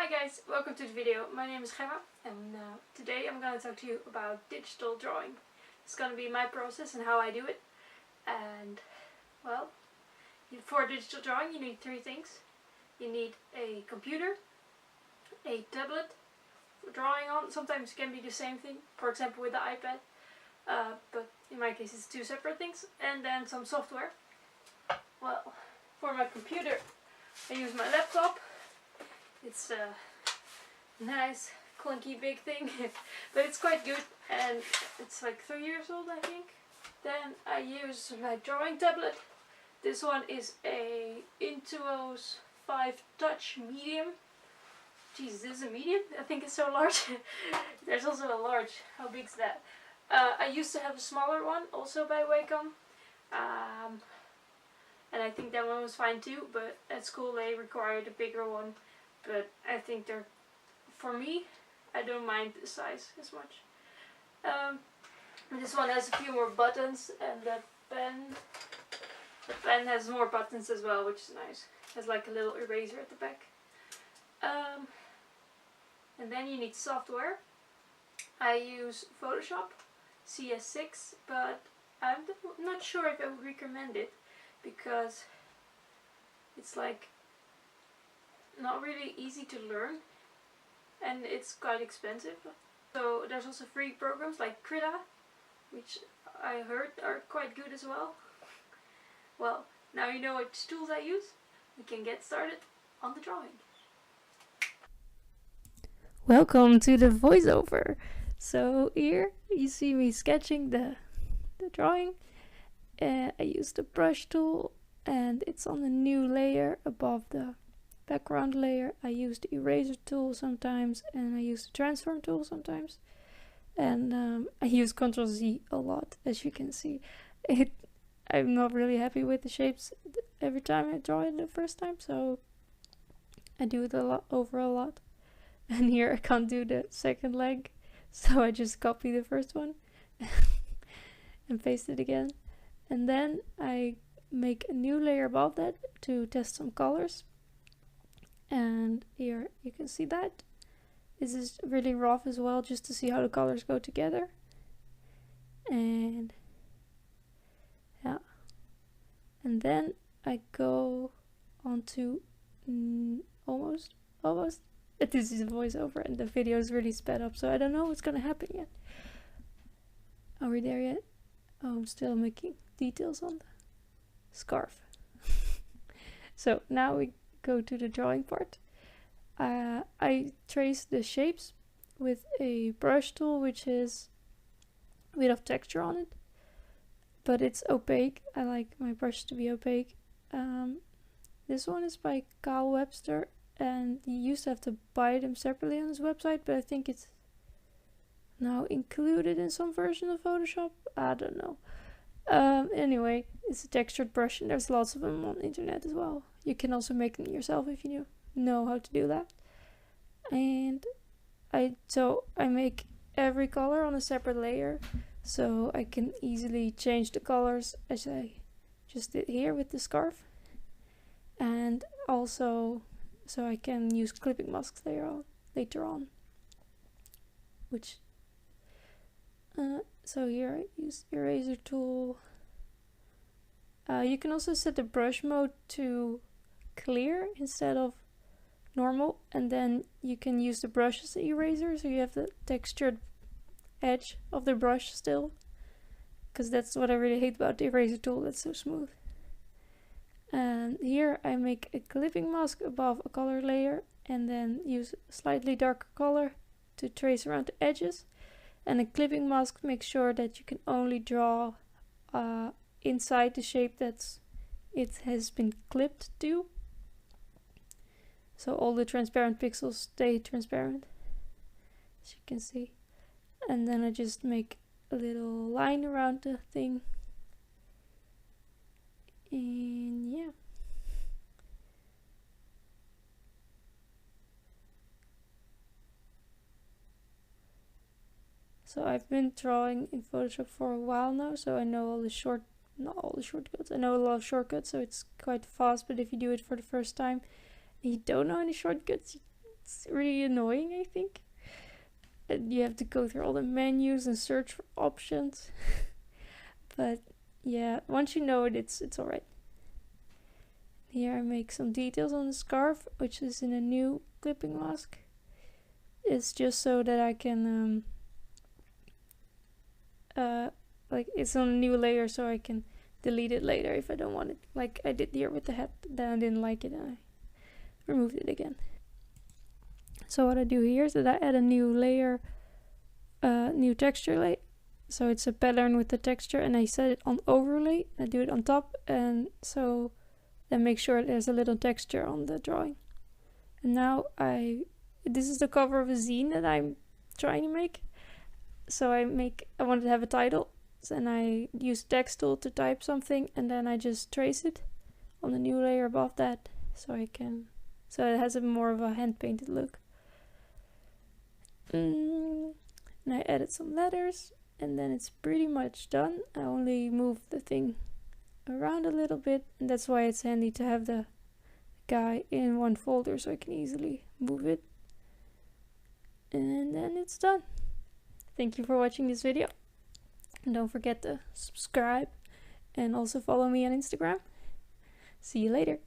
Hi guys, welcome to the video. My name is Gemma and today I'm going to talk to you about digital drawing. It's going to be my process and how I do it. And well, for digital drawing you need three things. You need a computer, a tablet for drawing on. Sometimes it can be the same thing, for example with the iPad. But in my case it's two separate things. And then some software. Well, for my computer I use my laptop. It's a nice, clunky, big thing, but it's quite good, and it's like 3 years old, I think. Then I use my drawing tablet. This one is a Intuos 5 Touch Medium. Jeez, this is a medium? I think it's so large. There's also a large. How big is that? I used to have a smaller one, also by Wacom. And I think that one was fine too, but at school they required a bigger one. But I think they're, for me, I don't mind the size as much. This one has a few more buttons, and the pen has more buttons as well, which is nice. It has like a little eraser at the back. And then you need software. I use Photoshop CS6, but I'm not sure if I would recommend it because it's like not really easy to learn and it's quite expensive. So there's also free programs like Krita, which I heard are quite good as well. Well, now you know which tools I use. We can get started on the drawing. Welcome to the voiceover. So here you see me sketching the drawing. I used the brush tool and it's on a new layer above the background layer. I use the eraser tool sometimes, and I use the transform tool sometimes, and I use Ctrl-Z a lot, as you can see. I'm not really happy with the shapes every time I draw it the first time, so I do it over a lot. And here I can't do the second leg, so I just copy the first one and paste it again. And then I make a new layer above that to test some colors. And here you can see that this is really rough as well, just to see how the colors go together. And yeah, and then I go on to almost this is a voiceover and the video is really sped up, so I don't know what's gonna happen yet. Are we there yet? Oh, I'm still making details on the scarf. So now we go to the drawing part. I trace the shapes with a brush tool, which is a bit of texture on it, but it's opaque. I like my brush to be opaque. This one is by Kyle Webster, and you used to have to buy them separately on his website, but I think it's now included in some version of Photoshop. I don't know. Anyway, it's a textured brush, and there's lots of them on the internet as well. You can also make them yourself if you know how to do that. And I make every color on a separate layer, so I can easily change the colors as I just did here with the scarf. And also, so I can use clipping masks later on. Which so here I use eraser tool. You can also set the brush mode to clear instead of normal, and then you can use the brush as the eraser, so you have the textured edge of the brush still, because that's what I really hate about the eraser tool, that's so smooth. And here I make a clipping mask above a color layer, and then use a slightly darker color to trace around the edges. And a clipping mask makes sure that you can only draw inside the shape that it has been clipped to. So all the transparent pixels stay transparent, as you can see. And then I just make a little line around the thing. And yeah. So I've been drawing in Photoshop for a while now, so I know all the not all the shortcuts. I know a lot of shortcuts, so it's quite fast, but if you do it for the first time and you don't know any shortcuts, It's really annoying, I think. And you have to go through all the menus and search for options. But yeah, once you know it, it's alright. Here I make some details on the scarf, which is in a new clipping mask. It's just so that I can like, it's on a new layer, so I can delete it later if I don't want it, like I did here with the hat. Then I didn't like it and I removed it again. So what I do here is that I add a new layer, new texture layer. So it's a pattern with the texture, and I set it on overlay. I do it on top, and so then make sure there's a little texture on the drawing. And now this is the cover of a zine that I'm trying to make. So I wanted to have a title, and I use text tool to type something, and then I just trace it on the new layer above that, so it has a more of a hand painted look. And I added some letters, and then it's pretty much done. I only move the thing around a little bit, and that's why it's handy to have the guy in one folder, so I can easily move it. And then it's done. Thank you for watching this video. And don't forget to subscribe and also follow me on Instagram. See you later.